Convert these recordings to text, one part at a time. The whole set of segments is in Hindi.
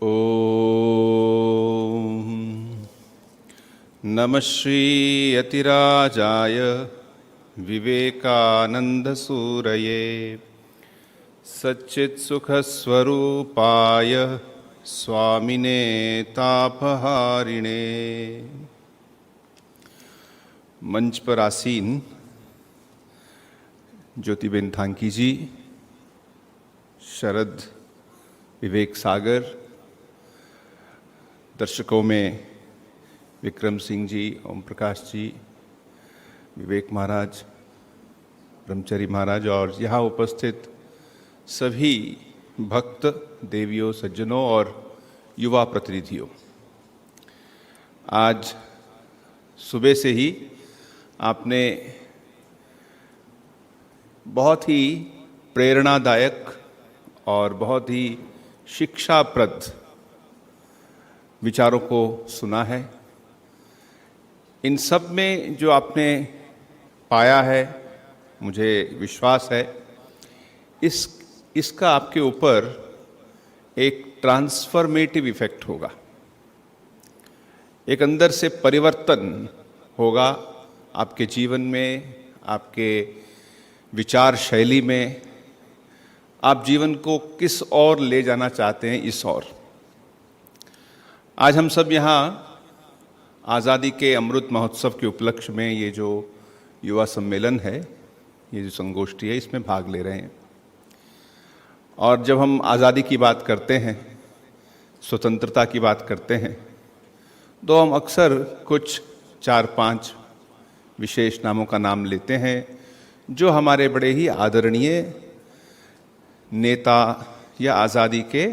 ॐ नमः श्रीयतिराजाय विवेकानन्दसूरये सच्चित्सुखस्वरूपाय स्वामिने तापहारिणे। मंच पर आसीन ज्योतिबेन थांकी जी, शरद विवेक सागर, दर्शकों में विक्रम सिंह जी, ओम प्रकाश जी, विवेक महाराज, ब्रह्मचरी महाराज और यहाँ उपस्थित सभी भक्त देवियों, सज्जनों और युवा प्रतिनिधियों, आज सुबह से ही आपने बहुत ही प्रेरणादायक और बहुत ही शिक्षाप्रद विचारों को सुना है। इन सब में जो आपने पाया है, मुझे विश्वास है इसका आपके ऊपर एक ट्रांसफॉर्मेटिव इफेक्ट होगा, एक अंदर से परिवर्तन होगा आपके जीवन में, आपके विचार शैली में। आप जीवन को किस ओर ले जाना चाहते हैं, इस ओर। आज हम सब यहाँ आज़ादी के अमृत महोत्सव के उपलक्ष्य में ये जो युवा सम्मेलन है, ये जो संगोष्ठी है, इसमें भाग ले रहे हैं। और जब हम आज़ादी की बात करते हैं, स्वतंत्रता की बात करते हैं, तो हम अक्सर कुछ 4-5 विशेष नामों का नाम लेते हैं जो हमारे बड़े ही आदरणीय नेता या आज़ादी के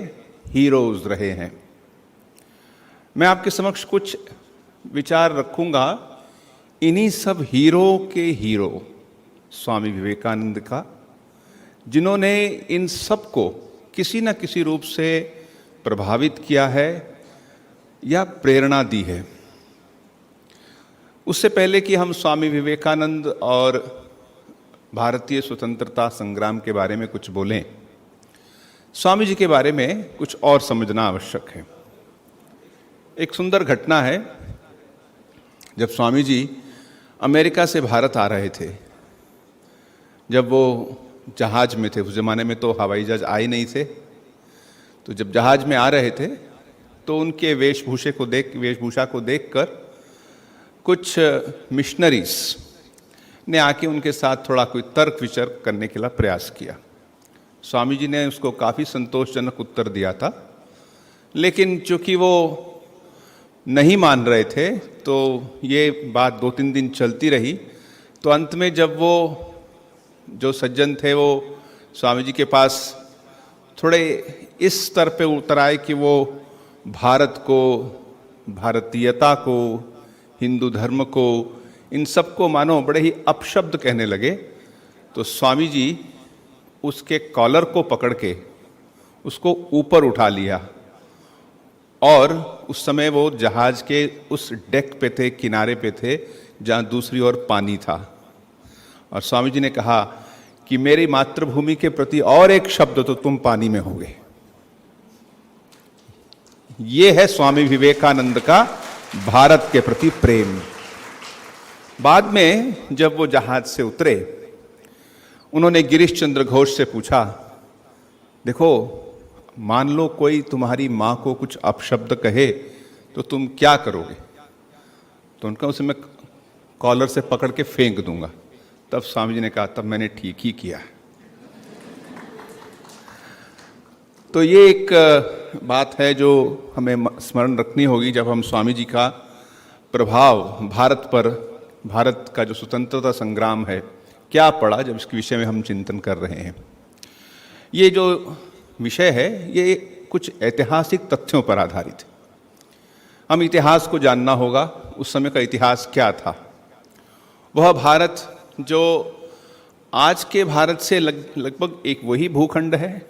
हीरोज़ रहे हैं। मैं आपके समक्ष कुछ विचार रखूंगा इन्हीं सब हीरो के हीरो स्वामी विवेकानंद का, जिन्होंने इन सब को किसी न किसी रूप से प्रभावित किया है या प्रेरणा दी है। उससे पहले कि हम स्वामी विवेकानंद और भारतीय स्वतंत्रता संग्राम के बारे में कुछ बोलें, स्वामी जी के बारे में कुछ और समझना आवश्यक है। एक सुंदर घटना है, जब स्वामी जी अमेरिका से भारत आ रहे थे, जब वो जहाज में थे, उस जमाने में तो हवाई जहाज आए नहीं थे, तो जब जहाज में आ रहे थे तो उनके वेशभूषा को देखकर कुछ मिशनरीज ने आके उनके साथ थोड़ा कोई तर्क वितर्क करने के लिए प्रयास किया। स्वामी जी ने उसको काफ़ी संतोषजनक उत्तर दिया था, लेकिन चूंकि वो नहीं मान रहे थे तो ये बात 2-3 दिन चलती रही। तो अंत में जब वो जो सज्जन थे वो स्वामी जी के पास थोड़े इस स्तर पे उतर आए कि वो भारत को, भारतीयता को, हिंदू धर्म को, इन सब को मानो बड़े ही अपशब्द कहने लगे, तो स्वामी जी उसके कॉलर को पकड़ के उसको ऊपर उठा लिया और उस समय वो जहाज के उस डेक पे थे, किनारे पे थे, जहाँ दूसरी ओर पानी था। और स्वामी जी ने कहा कि मेरी मातृभूमि के प्रति और एक शब्द तो तुम पानी में होगे। ये है स्वामी विवेकानंद का भारत के प्रति प्रेम। बाद में जब वो जहाज से उतरे, उन्होंने गिरीश चंद्र घोष से पूछा, देखो मान लो कोई तुम्हारी माँ को कुछ अपशब्द कहे तो तुम क्या करोगे? तो उनका उसे मैं कॉलर से पकड़ के फेंक दूंगा। तब स्वामी जी ने कहा, तब मैंने ठीक ही किया। तो ये एक बात है जो हमें स्मरण रखनी होगी जब हम स्वामी जी का प्रभाव भारत पर, भारत का जो स्वतंत्रता संग्राम है क्या पड़ा, जब इसके विषय में हम चिंतन कर रहे हैं। ये जो विषय है ये कुछ ऐतिहासिक तथ्यों पर आधारित है। हम इतिहास को जानना होगा, उस समय का इतिहास क्या था। वह भारत जो आज के भारत से लगभग एक वही भूखंड है।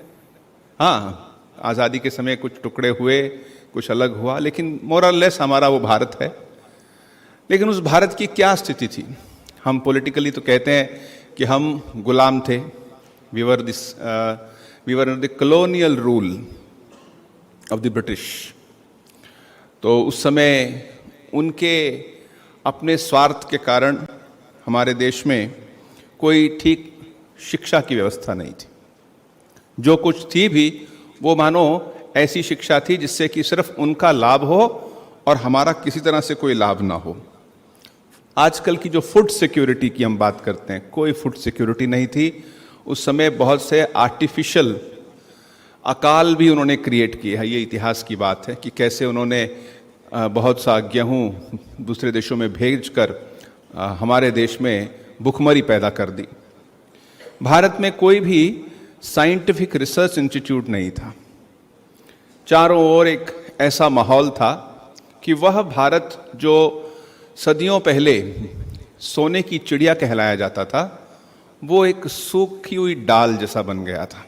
हाँ, आज़ादी के समय कुछ टुकड़े हुए, कुछ अलग हुआ, लेकिन मोरलेस हमारा वो भारत है। लेकिन उस भारत की क्या स्थिति थी? हम पॉलिटिकली तो कहते हैं कि हम गुलाम थे, we were the colonial rule. Of the British. तो उस समय उनके अपने स्वार्थ के कारण हमारे देश में कोई ठीक शिक्षा की व्यवस्था नहीं थी। जो कुछ थी भी वो मानो ऐसी शिक्षा थी जिससे कि सिर्फ उनका लाभ हो और हमारा किसी तरह से कोई लाभ ना हो। आजकल की जो फूड सिक्योरिटी की हम बात करते हैं, कोई फूड सिक्योरिटी नहीं थी। उस समय बहुत से आर्टिफिशियल अकाल भी उन्होंने क्रिएट किए हैं। ये इतिहास की बात है कि कैसे उन्होंने बहुत सा गेहूँ दूसरे देशों में भेजकर हमारे देश में भुखमरी पैदा कर दी। भारत में कोई भी साइंटिफिक रिसर्च इंस्टीट्यूट नहीं था। चारों ओर एक ऐसा माहौल था कि वह भारत जो सदियों पहले सोने की चिड़िया कहलाया जाता था, वो एक सूखी हुई डाल जैसा बन गया था।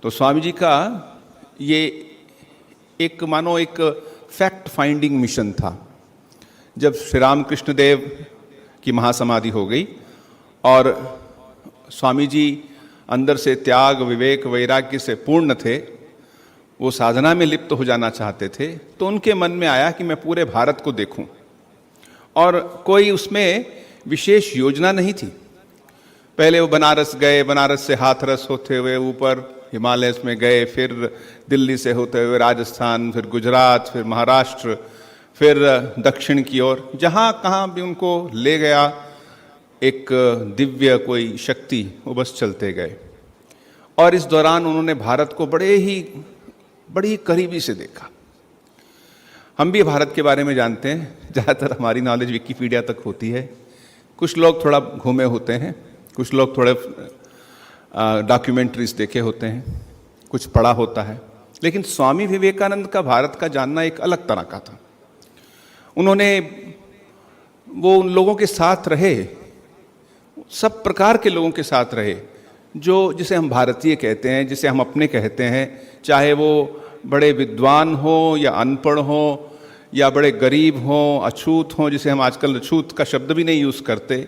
तो स्वामी जी का ये एक मानो एक फैक्ट फाइंडिंग मिशन था। जब श्री रामकृष्ण देव की महासमाधि हो गई और स्वामी जी अंदर से त्याग, विवेक, वैराग्य से पूर्ण थे, वो साधना में लिप्त हो जाना चाहते थे, तो उनके मन में आया कि मैं पूरे भारत को देखूं। और कोई उसमें विशेष योजना नहीं थी। पहले वो बनारस गए, बनारस से हाथरस होते हुए ऊपर हिमालय में गए, फिर दिल्ली से होते हुए राजस्थान, फिर गुजरात, फिर महाराष्ट्र, फिर दक्षिण की ओर, जहाँ कहाँ भी उनको ले गया एक दिव्य कोई शक्ति, वो बस चलते गए। और इस दौरान उन्होंने भारत को बड़ी करीबी से देखा। हम भी भारत के बारे में जानते हैं, ज़्यादातर हमारी नॉलेज विकिपीडिया तक होती है। कुछ लोग थोड़ा घूमे होते हैं, कुछ लोग थोड़े डॉक्यूमेंट्रीज देखे होते हैं, कुछ पढ़ा होता है। लेकिन स्वामी विवेकानंद का भारत का जानना एक अलग तरह का था। वो उन लोगों के साथ रहे, सब प्रकार के लोगों के साथ रहे, जो जिसे हम भारतीय कहते हैं, जिसे हम अपने कहते हैं, चाहे वो बड़े विद्वान हो या अनपढ़ हो या बड़े गरीब हों, अछूत हों, जिसे हम आजकल अछूत का शब्द भी नहीं यूज़ करते।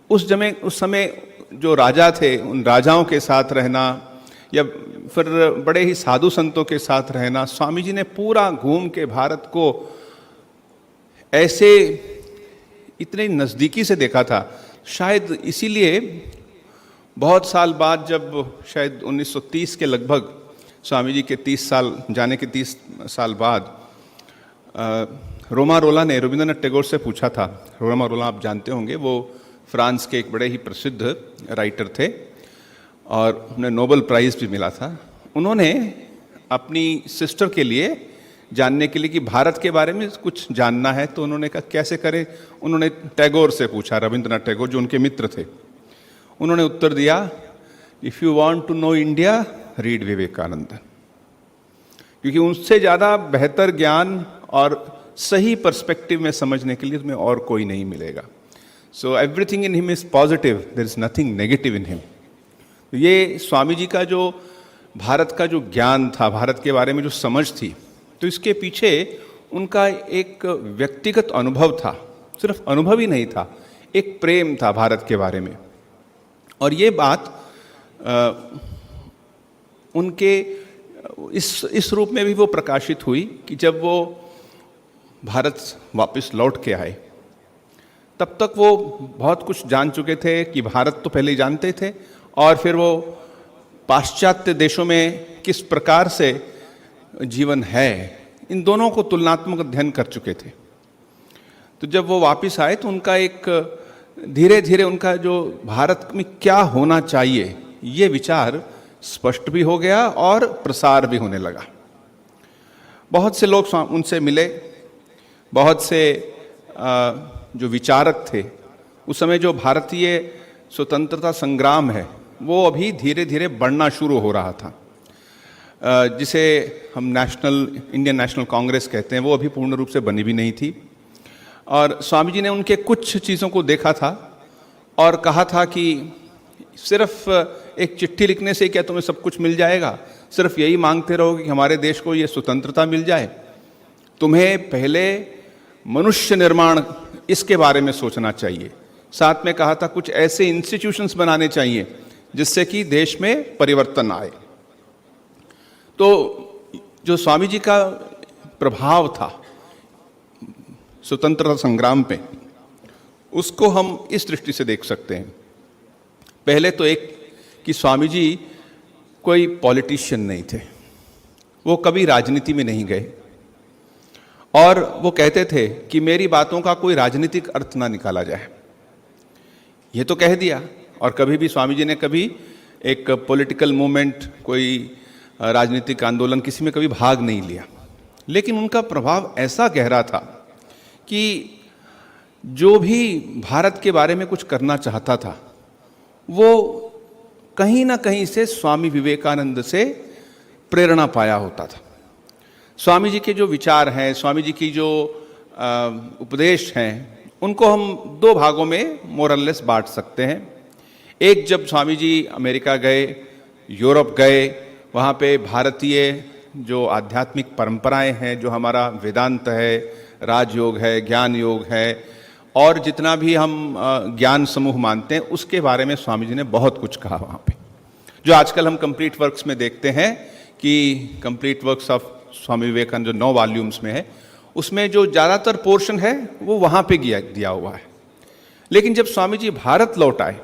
उस समय जो राजा थे, उन राजाओं के साथ रहना या फिर बड़े ही साधु संतों के साथ रहना, स्वामी जी ने पूरा घूम के भारत को ऐसे इतने नज़दीकी से देखा था। शायद इसीलिए बहुत साल बाद, जब शायद 1930 के लगभग, स्वामी जी के 30 साल जाने के 30 साल बाद, रोमा रोला ने रविंद्रनाथ टैगोर से पूछा था। रोमा रोला आप जानते होंगे, वो फ्रांस के एक बड़े ही प्रसिद्ध राइटर थे और उन्हें नोबेल प्राइज़ भी मिला था। उन्होंने अपनी सिस्टर के लिए जानने के लिए कि भारत के बारे में कुछ जानना है, तो उन्होंने कहा कैसे करें। उन्होंने टैगोर से पूछा, रविंद्रनाथ टैगोर जो उनके मित्र थे। उन्होंने उत्तर दिया, if you want to know India read Vivekananda, क्योंकि उनसे ज़्यादा बेहतर ज्ञान और सही पर्सपेक्टिव में समझने के लिए तुम्हें और कोई नहीं मिलेगा। So everything in him is positive, there is nothing negative in him. ये स्वामी जी का जो भारत का जो ज्ञान था, भारत के बारे में जो समझ थी, तो इसके पीछे उनका एक व्यक्तिगत अनुभव था। सिर्फ अनुभव ही नहीं था, एक प्रेम था भारत के बारे में। और ये बात उनके इस रूप में भी वो प्रकाशित हुई कि जब वो भारत वापस लौट के आए, तब तक वो बहुत कुछ जान चुके थे कि भारत तो पहले ही जानते थे, और फिर वो पाश्चात्य देशों में किस प्रकार से जीवन है, इन दोनों को तुलनात्मक अध्ययन कर चुके थे। तो जब वो वापस आए तो उनका एक धीरे धीरे उनका जो भारत में क्या होना चाहिए, ये विचार स्पष्ट भी हो गया और प्रसार भी होने लगा। बहुत से लोग उनसे मिले, बहुत से जो विचारक थे उस समय, जो भारतीय स्वतंत्रता संग्राम है वो अभी धीरे धीरे बढ़ना शुरू हो रहा था, जिसे हम इंडियन नेशनल कांग्रेस कहते हैं, वो अभी पूर्ण रूप से बनी भी नहीं थी। और स्वामी जी ने उनके कुछ चीज़ों को देखा था और कहा था कि सिर्फ एक चिट्ठी लिखने से क्या तुम्हें सब कुछ मिल जाएगा, सिर्फ यही मांगते रहोगे कि हमारे देश को ये स्वतंत्रता मिल जाए। तुम्हें पहले मनुष्य निर्माण, इसके बारे में सोचना चाहिए। साथ में कहा था कुछ ऐसे इंस्टीट्यूशंस बनाने चाहिए जिससे कि देश में परिवर्तन आए। तो जो स्वामी जी का प्रभाव था स्वतंत्रता संग्राम पे, उसको हम इस दृष्टि से देख सकते हैं। पहले तो एक कि स्वामी जी कोई पॉलिटिशियन नहीं थे, वो कभी राजनीति में नहीं गए, और वो कहते थे कि मेरी बातों का कोई राजनीतिक अर्थ ना निकाला जाए। ये तो कह दिया, और कभी भी स्वामी जी ने कभी एक पॉलिटिकल मूवमेंट, कोई राजनीतिक आंदोलन, किसी में कभी भाग नहीं लिया। लेकिन उनका प्रभाव ऐसा गहरा था कि जो भी भारत के बारे में कुछ करना चाहता था वो कहीं ना कहीं से स्वामी विवेकानंद से प्रेरणा पाया होता था। स्वामी जी के जो विचार हैं, स्वामी जी की जो उपदेश हैं, उनको हम दो भागों में मोरलेस बांट सकते हैं। एक, जब स्वामी जी अमेरिका गए, यूरोप गए, वहाँ पे भारतीय जो आध्यात्मिक परंपराएं हैं, जो हमारा वेदांत है, राजयोग है, ज्ञान योग है, और जितना भी हम ज्ञान समूह मानते हैं, उसके बारे में स्वामी जी ने बहुत कुछ कहा वहाँ पे। जो आजकल हम कंप्लीट वर्क्स में देखते हैं कि complete works of Swami Vivekananda जो 9 वॉल्यूम्स में है, उसमें जो ज़्यादातर पोर्शन है वो वहाँ पे दिया हुआ है। लेकिन जब स्वामी जी भारत लौट आए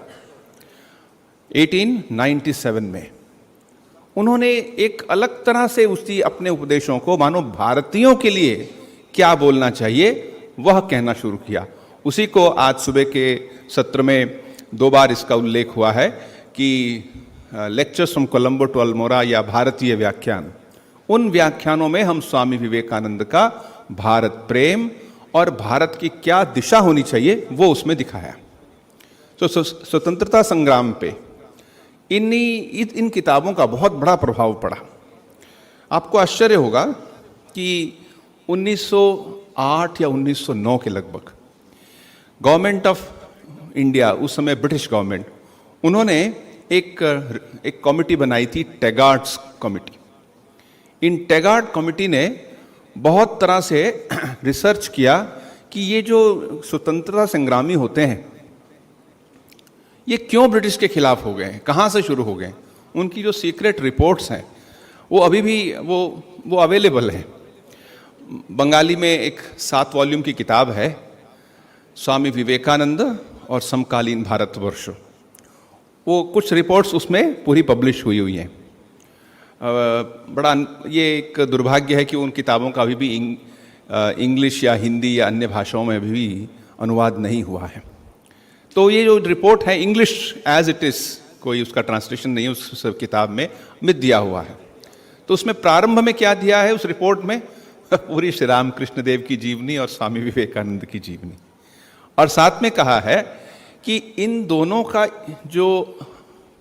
1897 में, उन्होंने एक अलग तरह से उसी अपने उपदेशों को, मानो भारतीयों के लिए क्या बोलना चाहिए, वह कहना शुरू किया। उसी को आज सुबह के सत्र में 2 बार इसका उल्लेख हुआ है कि lectures from Colombo to Almora, या भारतीय व्याख्यान, उन व्याख्यानों में हम स्वामी विवेकानंद का भारत प्रेम और भारत की क्या दिशा होनी चाहिए वो उसमें दिखाया। तो स्वतंत्रता संग्राम पे इन किताबों का बहुत बड़ा प्रभाव पड़ा। आपको आश्चर्य होगा कि 1908 या 1909 के लगभग गवर्नमेंट ऑफ इंडिया, उस समय ब्रिटिश गवर्नमेंट, उन्होंने एक कमेटी बनाई थी, टैगार्ड्स कमेटी। इन टैगार्ड कमेटी ने बहुत तरह से रिसर्च किया कि ये जो स्वतंत्रता संग्रामी होते हैं ये क्यों ब्रिटिश के खिलाफ हो गए हैं, कहाँ से शुरू हो गए। उनकी जो सीक्रेट रिपोर्ट्स हैं वो अभी भी वो अवेलेबल है। बंगाली में एक 7 वॉल्यूम की किताब है, स्वामी विवेकानंद और समकालीन भारतवर्ष। वो कुछ रिपोर्ट्स उसमें पूरी पब्लिश हुई हैं। बड़ा ये एक दुर्भाग्य है कि उन किताबों का अभी भी इंग्लिश या हिंदी या अन्य भाषाओं में अभी भी अनुवाद नहीं हुआ है। तो ये जो रिपोर्ट है, इंग्लिश एज इट इज़, कोई उसका ट्रांसलेशन नहीं है उस किताब में दिया हुआ है। तो उसमें प्रारंभ में क्या दिया है उस रिपोर्ट में, पूरी श्री रामकृष्ण देव की जीवनी और स्वामी विवेकानंद की जीवनी, और साथ में कहा है कि इन दोनों का जो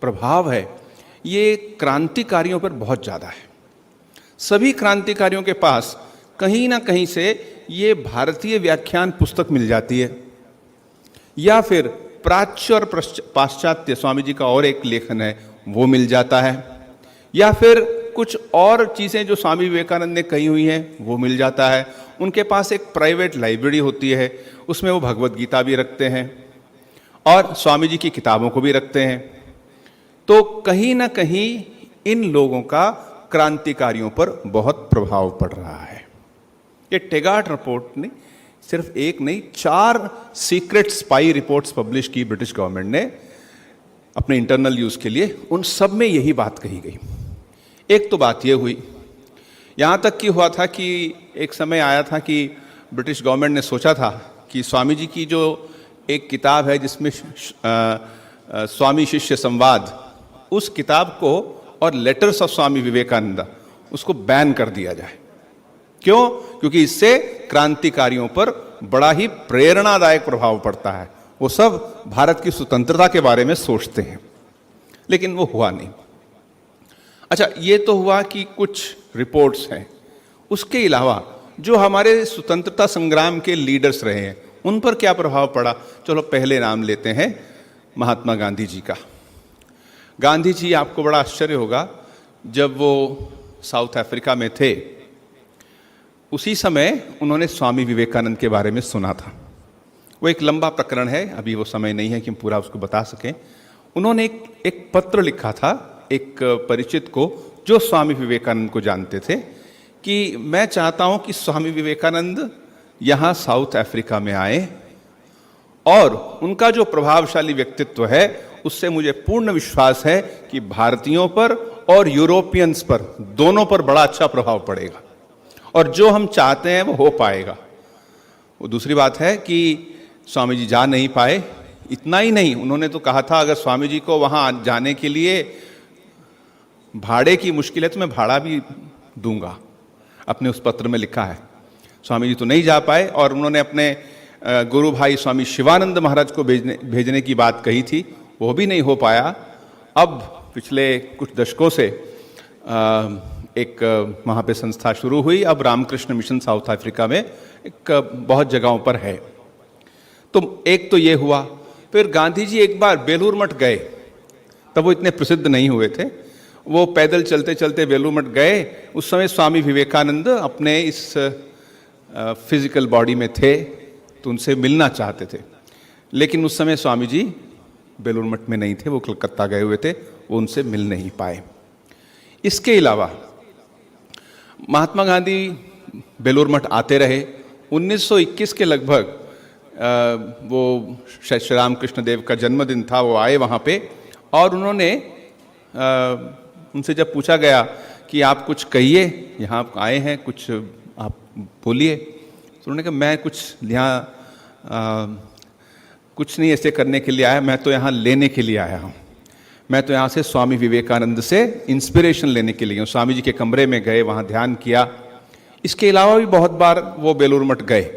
प्रभाव है ये क्रांतिकारियों पर बहुत ज़्यादा है। सभी क्रांतिकारियों के पास कहीं ना कहीं से ये भारतीय व्याख्यान पुस्तक मिल जाती है, या फिर प्राच्य और पाश्चात्य, स्वामी जी का और एक लेखन है वो मिल जाता है, या फिर कुछ और चीज़ें जो स्वामी विवेकानंद ने कही हुई हैं वो मिल जाता है। उनके पास एक प्राइवेट लाइब्रेरी होती है, उसमें वो भगवत गीता भी रखते हैं और स्वामी जी की किताबों को भी रखते हैं। तो कहीं ना कहीं इन लोगों का क्रांतिकारियों पर बहुत प्रभाव पड़ रहा है। ये टैगार्ड रिपोर्ट ने सिर्फ एक नहीं, 4 सीक्रेट स्पाई रिपोर्ट्स पब्लिश की ब्रिटिश गवर्नमेंट ने अपने इंटरनल यूज के लिए। उन सब में यही बात कही गई। एक तो बात यह हुई, यहाँ तक कि हुआ था कि एक समय आया था कि ब्रिटिश गवर्नमेंट ने सोचा था कि स्वामी जी की जो एक किताब है जिसमें स्वामी शिष्य संवाद, उस किताब को और लेटर्स ऑफ स्वामी विवेकानंद उसको बैन कर दिया जाए। क्यों? क्योंकि इससे क्रांतिकारियों पर बड़ा ही प्रेरणादायक प्रभाव पड़ता है। वो सब भारत की स्वतंत्रता के बारे में सोचते हैं, लेकिन वो हुआ नहीं। अच्छा, ये तो हुआ कि कुछ रिपोर्ट्स हैं। उसके अलावा जो हमारे स्वतंत्रता संग्राम के लीडर्स रहे हैं उन पर क्या प्रभाव पड़ा। चलो पहले नाम लेते हैं महात्मा गांधी जी का। गांधी जी, आपको बड़ा आश्चर्य होगा, जब वो साउथ अफ्रीका में थे उसी समय उन्होंने स्वामी विवेकानंद के बारे में सुना था। वो एक लंबा प्रकरण है, अभी वो समय नहीं है कि हम पूरा उसको बता सकें। उन्होंने एक पत्र लिखा था एक परिचित को जो स्वामी विवेकानंद को जानते थे कि मैं चाहता हूं कि स्वामी विवेकानंद यहाँ साउथ अफ्रीका में आए और उनका जो प्रभावशाली व्यक्तित्व है उससे मुझे पूर्ण विश्वास है कि भारतीयों पर और यूरोपियंस पर, दोनों पर बड़ा अच्छा प्रभाव पड़ेगा और जो हम चाहते हैं वो हो पाएगा। वो दूसरी बात है कि स्वामी जी जा नहीं पाए। इतना ही नहीं, उन्होंने तो कहा था अगर स्वामी जी को वहाँ जाने के लिए भाड़े की मुश्किल है तो मैं भाड़ा भी दूंगा, अपने उस पत्र में लिखा है। स्वामी जी तो नहीं जा पाए और उन्होंने अपने गुरु भाई स्वामी शिवानंद महाराज को भेजने की बात कही थी, वो भी नहीं हो पाया। अब पिछले कुछ दशकों से एक वहाँ पे संस्था शुरू हुई, अब रामकृष्ण मिशन साउथ अफ्रीका में एक बहुत जगहों पर है। तो एक तो ये हुआ। फिर गांधी जी एक बार बेलूर मठ गए, तब वो इतने प्रसिद्ध नहीं हुए थे, वो पैदल चलते चलते बेलूर मठ गए। उस समय स्वामी विवेकानंद अपने इस फिजिकल बॉडी में थे तो उनसे मिलना चाहते थे, लेकिन उस समय स्वामी जी बेलूर मठ में नहीं थे, वो कलकत्ता गए हुए थे, वो उनसे मिल नहीं पाए। इसके अलावा महात्मा गांधी बेलूर मठ आते रहे। 1921 के लगभग वो श्री रामकृष्ण देव का जन्मदिन था, वो आए वहाँ पे और उन्होंने उनसे जब पूछा गया कि आप कुछ कहिए, यहाँ आप आए हैं, कुछ आप बोलिए, तो उन्होंने कहा मैं कुछ यहाँ कुछ नहीं ऐसे करने के लिए आया, मैं तो यहाँ लेने के लिए आया हूँ। मैं तो यहाँ से स्वामी विवेकानंद से इंस्पिरेशन लेने के लिए हूँ। स्वामी जी के कमरे में गए, वहाँ ध्यान किया। इसके अलावा भी बहुत बार वो बेलूर मठ गए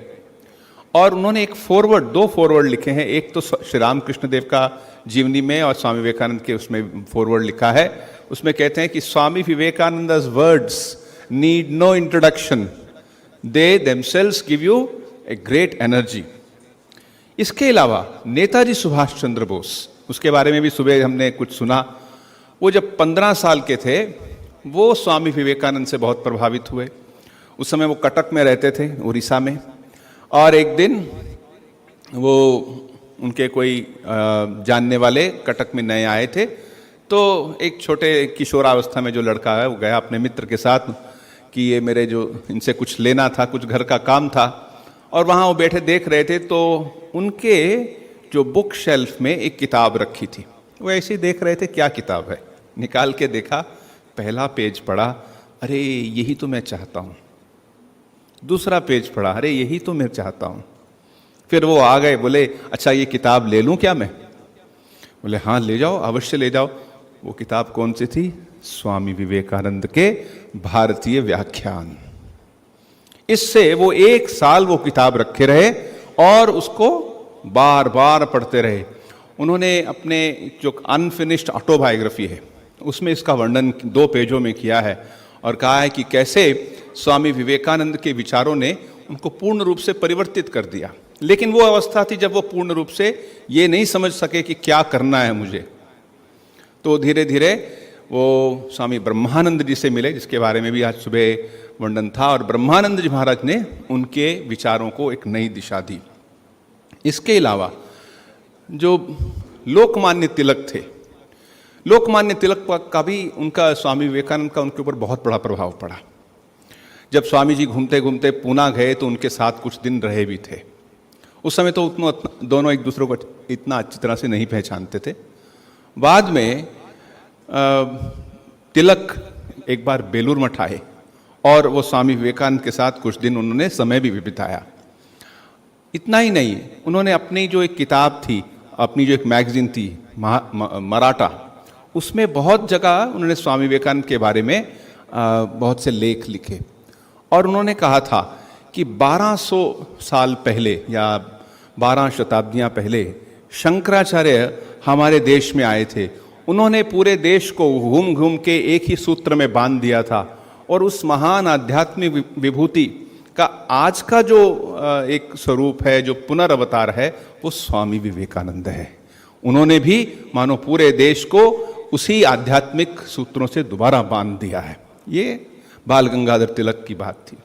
और उन्होंने दो फॉरवर्ड लिखे हैं। एक तो श्री रामकृष्ण देव का जीवनी में और स्वामी विवेकानंद के उसमें फॉरवर्ड लिखा है। उसमें कहते हैं कि Swami Vivekananda's words need no introduction, they themselves give you a great energy. इसके अलावा नेताजी सुभाष चंद्र बोस, उसके बारे में भी सुबह हमने कुछ सुना। वो जब 15 साल के थे वो स्वामी विवेकानंद से बहुत प्रभावित हुए। उस समय वो कटक में रहते थे, उड़ीसा में, और एक दिन वो उनके कोई जानने वाले कटक में नए आए थे, तो एक छोटे किशोरावस्था में जो लड़का है वो गया अपने मित्र के साथ कि ये मेरे जो इनसे कुछ लेना था, कुछ घर का काम था, और वहाँ वो बैठे देख रहे थे तो उनके जो बुक शेल्फ में एक किताब रखी थी। वो ऐसे ही देख रहे थे क्या किताब है, निकाल के देखा, पहला पेज पढ़ा, अरे यही तो मैं चाहता हूँ। दूसरा पेज पढ़ा, अरे यही तो मैं चाहता हूँ। फिर वो आ गए, बोले अच्छा ये किताब ले लूँ क्या मैं? बोले हाँ ले जाओ, अवश्य ले जाओ। वो किताब कौन सी थी? स्वामी विवेकानंद के भारतीय व्याख्यान। इससे वो 1 साल वो किताब रखे रहे और उसको बार बार पढ़ते रहे। उन्होंने अपने जो अनफिनिश्ड ऑटोबायोग्राफी है उसमें इसका वर्णन 2 पेजों में किया है और कहा है कि कैसे स्वामी विवेकानंद के विचारों ने उनको पूर्ण रूप से परिवर्तित कर दिया। लेकिन वो अवस्था थी जब वो पूर्ण रूप से ये नहीं समझ सके कि क्या करना है मुझे। तो धीरे धीरे वो स्वामी ब्रह्मानंद जी से मिले, जिसके बारे में भी आज सुबह वर्णन था, और ब्रह्मानंद जी महाराज ने उनके विचारों को एक नई दिशा दी। इसके अलावा जो लोकमान्य तिलक थे, लोकमान्य तिलक का भी उनका, स्वामी विवेकानंद का उनके ऊपर बहुत बड़ा प्रभाव पड़ा। जब स्वामी जी घूमते घूमते पूना गए तो उनके साथ कुछ दिन रहे भी थे। उस समय तो उतना दोनों एक दूसरे को इतना अच्छी तरह से नहीं पहचानते थे। बाद में तिलक एक बार बेलूर मठ आए और वो स्वामी विवेकानंद के साथ कुछ दिन उन्होंने समय भी बिताया। इतना ही नहीं, उन्होंने अपनी जो एक किताब थी, अपनी जो एक मैगजीन थी मराठा, उसमें बहुत जगह उन्होंने स्वामी विवेकानंद के बारे में बहुत से लेख लिखे और उन्होंने कहा था कि 1200 साल पहले या 12 शताब्दियां पहले शंकराचार्य हमारे देश में आए थे। उन्होंने पूरे देश को घूम घूम के एक ही सूत्र में बांध दिया था और उस महान आध्यात्मिक विभूति का आज का जो एक स्वरूप है, जो पुनर्अवतार है, वो स्वामी विवेकानंद है। उन्होंने भी मानो पूरे देश को उसी आध्यात्मिक सूत्रों से दोबारा बांध दिया है। ये बाल गंगाधर तिलक की बात थी।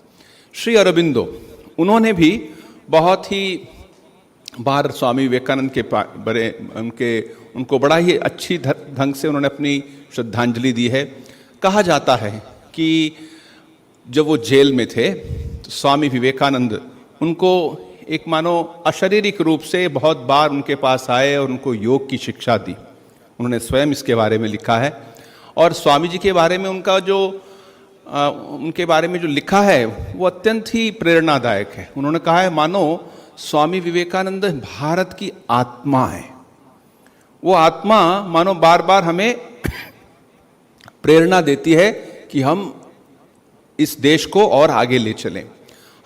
श्री अरबिंदो, उन्होंने भी बहुत ही बार स्वामी विवेकानंद के बड़े उनको बड़ा ही अच्छी ढंग से उन्होंने अपनी श्रद्धांजलि दी है। कहा जाता है कि जब वो जेल में थे तो स्वामी विवेकानंद उनको एक मानो अशारीरिक रूप से बहुत बार उनके पास आए और उनको योग की शिक्षा दी। उन्होंने स्वयं इसके बारे में लिखा है और स्वामी जी के बारे में उनके बारे में जो लिखा है वो अत्यंत ही प्रेरणादायक है। उन्होंने कहा है मानो स्वामी विवेकानंद भारत की आत्मा है। वो आत्मा मानो बार बार हमें प्रेरणा देती है कि हम इस देश को और आगे ले चलें।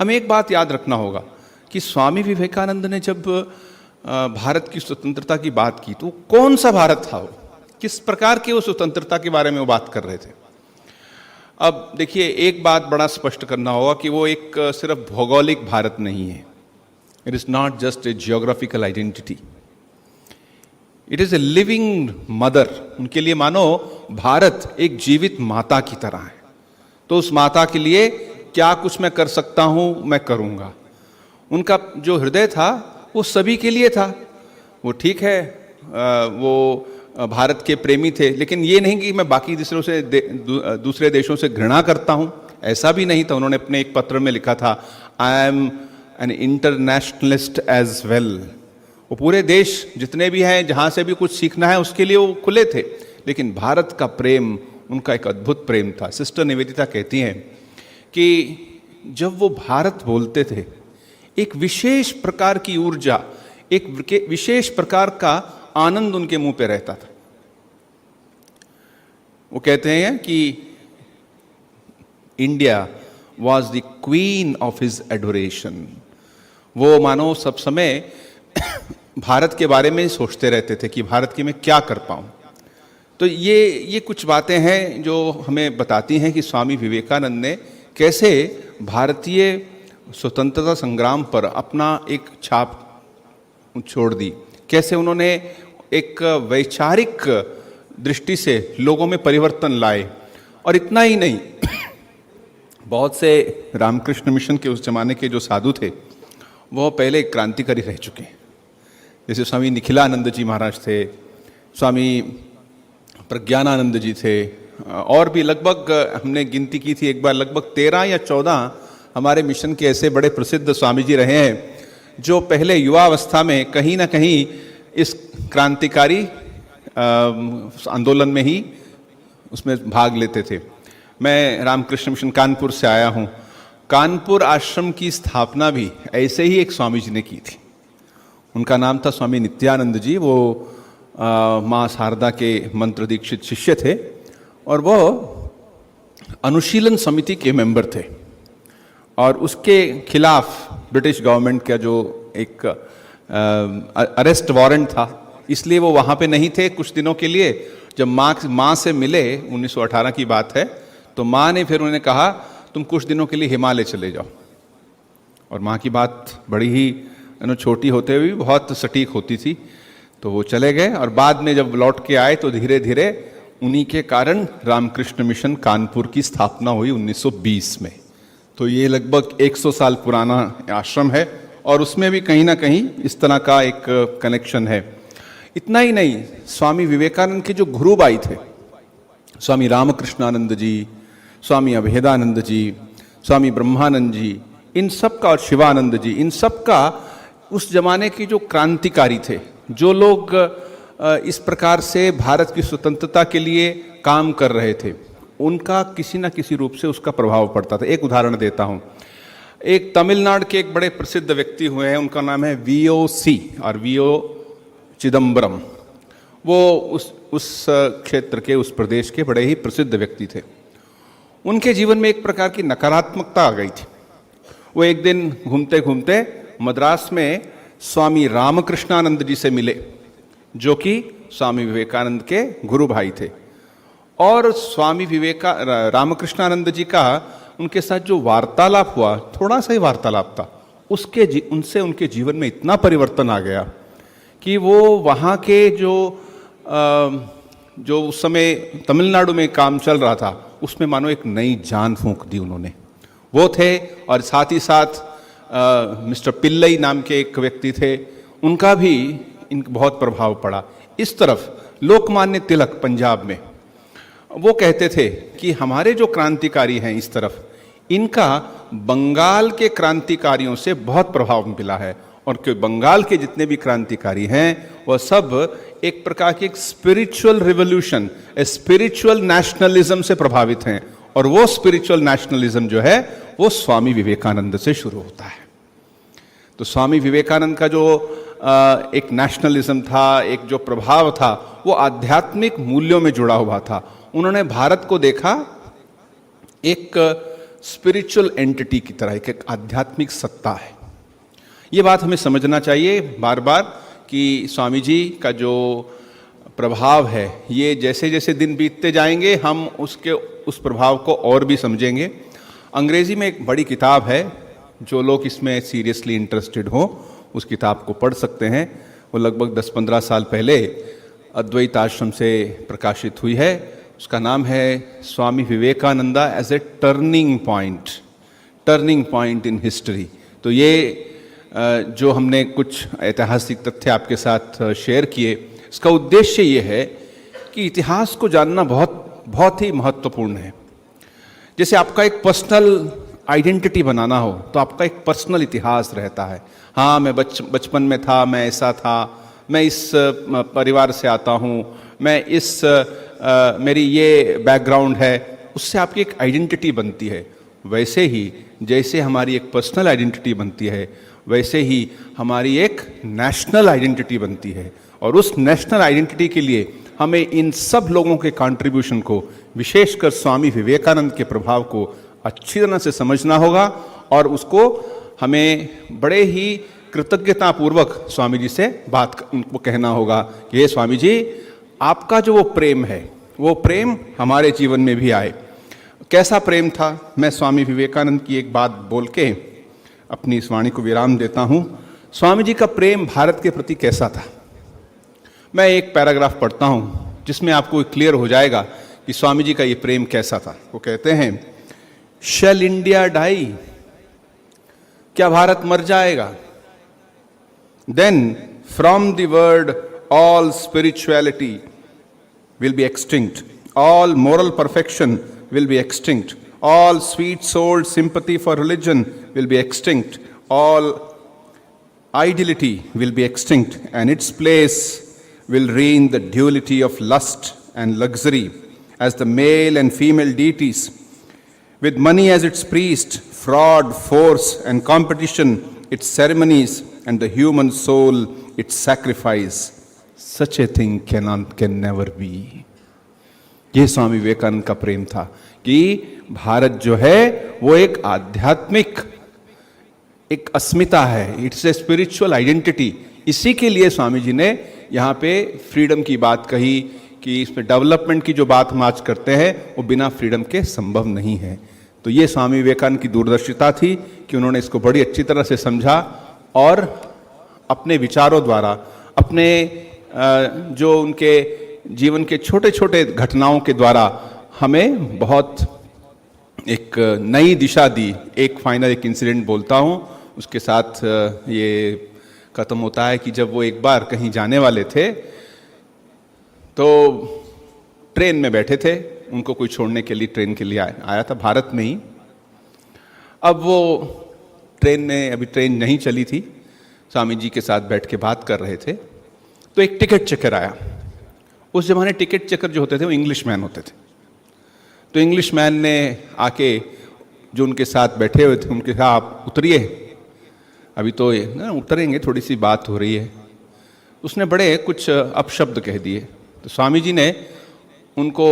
हमें एक बात याद रखना होगा कि स्वामी विवेकानंद ने जब भारत की स्वतंत्रता की बात की तो कौन सा भारत था, वो किस प्रकार की वो स्वतंत्रता के बारे में वो बात कर रहे थे। अब देखिए, एक बात बड़ा स्पष्ट करना होगा कि वो एक सिर्फ भौगोलिक भारत नहीं है। It is not just a geographical identity, it is a living mother. उनके लिए मानो भारत एक जीवित माता की तरह है। तो उस माता के लिए क्या कुछ मैं कर सकता हूं, मैं करूंगा। उनका जो हृदय था वो सभी के लिए था। वो ठीक है, वो भारत के प्रेमी थे, लेकिन ये नहीं कि मैं बाकी दूसरे देशों से घृणा करता हूं, ऐसा भी नहीं था। उन्होंने अपने एक पत्र में लिखा था, I am an internationalist as well. वो पूरे देश जितने भी हैं, जहां से भी कुछ सीखना है उसके लिए वो खुले थे, लेकिन भारत का प्रेम उनका एक अद्भुत प्रेम था। सिस्टर निवेदिता कहती हैं कि जब वो भारत बोलते थे, एक विशेष प्रकार की ऊर्जा, एक विशेष प्रकार का आनंद उनके मुंह पे रहता था। वो कहते हैं कि India was the queen of his adoration. वो मानो सब समय भारत के बारे में सोचते रहते थे कि भारत की मैं क्या कर पाऊं। तो ये कुछ बातें हैं जो हमें बताती हैं कि स्वामी विवेकानंद ने कैसे भारतीय स्वतंत्रता संग्राम पर अपना एक छाप छोड़ दी, कैसे उन्होंने एक वैचारिक दृष्टि से लोगों में परिवर्तन लाए। और इतना ही नहीं, बहुत से रामकृष्ण मिशन के उस जमाने के जो साधु थे वो पहले क्रांतिकारी रह चुके हैं। जैसे स्वामी निखिलानंद जी महाराज थे, स्वामी प्रज्ञानानंद जी थे, और भी लगभग हमने गिनती की थी एक बार, लगभग 13 या 14 हमारे मिशन के ऐसे बड़े प्रसिद्ध स्वामी जी रहे हैं जो पहले युवावस्था में कहीं ना कहीं इस क्रांतिकारी आंदोलन में ही उसमें भाग लेते थे। मैं रामकृष्ण मिशन कानपुर से आया हूँ। कानपुर आश्रम की स्थापना भी ऐसे ही एक स्वामी जी ने की थी। उनका नाम था स्वामी नित्यानंद जी। वो माँ शारदा के मंत्र दीक्षित शिष्य थे और वो अनुशीलन समिति के मेंबर थे। और उसके खिलाफ ब्रिटिश गवर्नमेंट का जो एक अरेस्ट वारंट था, इसलिए वो वहाँ पे नहीं थे कुछ दिनों के लिए। जब माँ से मिले, 1918 की बात है, तो माँ ने फिर उन्हें कहा तुम कुछ दिनों के लिए हिमालय चले जाओ। और माँ की बात बड़ी ही छोटी होते हुए भी बहुत सटीक होती थी। तो वो चले गए और बाद में जब लौट के आए तो धीरे धीरे उन्हीं के कारण रामकृष्ण मिशन कानपुर की स्थापना हुई 1920 में। तो ये लगभग 100 साल पुराना आश्रम है और उसमें भी कहीं ना कहीं इस तरह का एक कनेक्शन है। इतना ही नहीं, स्वामी विवेकानंद के जो गुरुभाई थे, स्वामी रामकृष्णानंद जी, स्वामी अभेदानंद जी, स्वामी ब्रह्मानंद जी, इन सब का, और शिवानंद जी, इन सब का उस जमाने के जो क्रांतिकारी थे, जो लोग इस प्रकार से भारत की स्वतंत्रता के लिए काम कर रहे थे, उनका किसी न किसी रूप से उसका प्रभाव पड़ता था। एक उदाहरण देता हूँ। एक तमिलनाडु के एक बड़े प्रसिद्ध व्यक्ति हुए हैं, उनका नाम है वीओसी और वीओ चिदम्बरम। वो उस क्षेत्र के, उस प्रदेश के बड़े ही प्रसिद्ध व्यक्ति थे। उनके जीवन में एक प्रकार की नकारात्मकता आ गई थी। वो एक दिन घूमते घूमते मद्रास में स्वामी रामकृष्णानंद जी से मिले, जो कि स्वामी विवेकानंद के गुरु भाई थे। और स्वामी रामकृष्णानंद जी का उनके साथ जो वार्तालाप हुआ, थोड़ा सा ही वार्तालाप था, उनसे उनके जीवन में इतना परिवर्तन आ गया कि वो वहाँ के जो उस समय तमिलनाडु में काम चल रहा था, उसमें मानो एक नई जान फूंक दी उन्होंने। वो थे, और साथ ही साथ मिस्टर पिल्लई नाम के एक व्यक्ति थे, उनका भी बहुत प्रभाव पड़ा। इस तरफ लोकमान्य तिलक पंजाब में, वो कहते थे कि हमारे जो क्रांतिकारी हैं इस तरफ, इनका बंगाल के क्रांतिकारियों से बहुत प्रभाव मिला है, और क्योंकि बंगाल के जितने भी क्रांतिकारी हैं वह सब एक प्रकार की एक स्पिरिचुअल रिवोल्यूशन, स्पिरिचुअल नेशनलिज्म से प्रभावित हैं, और वो स्पिरिचुअल नेशनलिज्म जो है वो स्वामी विवेकानंद से शुरू होता है। तो स्वामी विवेकानंद का जो एक नेशनलिज्म था, एक जो प्रभाव था, वो आध्यात्मिक मूल्यों में जुड़ा हुआ था। उन्होंने भारत को देखा एक स्पिरिचुअल एंटिटी की तरह, एक आध्यात्मिक सत्ता है। ये बात हमें समझना चाहिए बार बार कि स्वामी जी का जो प्रभाव है, ये जैसे जैसे दिन बीतते जाएंगे हम उस प्रभाव को और भी समझेंगे। अंग्रेजी में एक बड़ी किताब है, जो लोग इसमें सीरियसली इंटरेस्टेड हो उस किताब को पढ़ सकते हैं। वो लगभग 10-15 साल पहले अद्वैत आश्रम से प्रकाशित हुई है। उसका नाम है Swami Vivekananda as a turning point in history. तो ये जो हमने कुछ ऐतिहासिक तथ्य आपके साथ शेयर किए, इसका उद्देश्य ये है कि इतिहास को जानना बहुत ही महत्वपूर्ण है। जैसे आपका एक पर्सनल आइडेंटिटी बनाना हो तो आपका एक पर्सनल इतिहास रहता है। हाँ, मैं बचपन में था, मैं ऐसा था, मैं इस परिवार से आता हूँ, मैं मेरी ये बैकग्राउंड है, उससे आपकी एक आइडेंटिटी बनती है। वैसे ही जैसे हमारी एक पर्सनल आइडेंटिटी बनती है, वैसे ही हमारी एक नेशनल आइडेंटिटी बनती है, और उस नेशनल आइडेंटिटी के लिए हमें इन सब लोगों के कंट्रीब्यूशन को, विशेषकर स्वामी विवेकानंद के प्रभाव को अच्छी तरह से समझना होगा, और उसको हमें बड़े ही कृतज्ञतापूर्वक स्वामी जी से उनको कहना होगा कि हे स्वामी जी, आपका जो वो प्रेम है, वो प्रेम हमारे जीवन में भी आए। कैसा प्रेम था? मैं स्वामी विवेकानंद की एक बात बोल के अपनी इस वाणी को विराम देता हूँ। स्वामी जी का प्रेम भारत के प्रति कैसा था? मैं एक पैराग्राफ पढ़ता हूँ जिसमें आपको क्लियर हो जाएगा कि स्वामी जी का ये प्रेम कैसा था। वो कहते हैं, शैल इंडिया डाई? क्या भारत मर जाएगा? Then from the world all spirituality will be extinct, all moral perfection will be extinct, all sweet-souled sympathy for religion will be extinct, all ideality will be extinct, and its place will reign the duality of lust and luxury as the male and female deities, with money as its priest, fraud, force, and competition its ceremonies, and the human soul its sacrifice. Such a thing can never be. ये स्वामी विवेकानंद का प्रेम था कि भारत जो है वो एक आध्यात्मिक एक अस्मिता है, इट्स ए स्पिरिचुअल आइडेंटिटी। इसी के लिए स्वामी जी ने यहाँ पे फ्रीडम की बात कही कि इसमें डेवलपमेंट की जो बात हम आज करते हैं वो बिना फ्रीडम के संभव नहीं है। तो ये स्वामी विवेकानंद की दूरदर्शिता थी कि उन्होंने इसको बड़ी अच्छी तरह से समझा, और अपने विचारों द्वारा, अपने जो उनके जीवन के छोटे छोटे घटनाओं के द्वारा हमें बहुत एक नई दिशा दी। एक फाइनल एक इंसिडेंट बोलता हूँ, उसके साथ ये खत्म होता है कि जब वो एक बार कहीं जाने वाले थे तो ट्रेन में बैठे थे, उनको कोई छोड़ने के लिए ट्रेन के लिए आया था भारत में ही। अब वो अभी ट्रेन नहीं चली थी, स्वामी जी के साथ बैठ के बात कर रहे थे, तो एक टिकट चेकर आया। उस जमाने टिकट चेकर जो होते थे वो इंग्लिश मैन होते थे। तो इंग्लिश मैन ने आके जो उनके साथ बैठे हुए थे उनके कहा, आप उतरिए, अभी तो उतरेंगे, थोड़ी सी बात हो रही है। उसने बड़े कुछ अपशब्द कह दिए। तो स्वामी जी ने उनको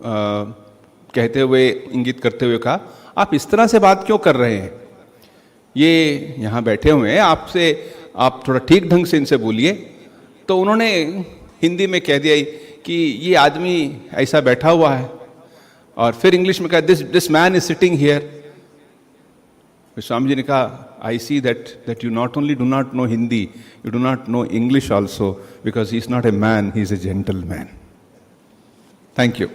कहते हुए, इंगित करते हुए कहा, आप इस तरह से बात क्यों कर रहे हैं? ये यहाँ बैठे हुए हैं, आप थोड़ा ठीक ढंग से इनसे बोलिए। तो उन्होंने हिंदी में कह दिया कि ये आदमी ऐसा बैठा हुआ है, और फिर इंग्लिश में कहा, this man is sitting here. Swami ji ने कहा, I see that you not only do not know Hindi, you do not know English also, because he is not a man, he is a gentleman. Thank you.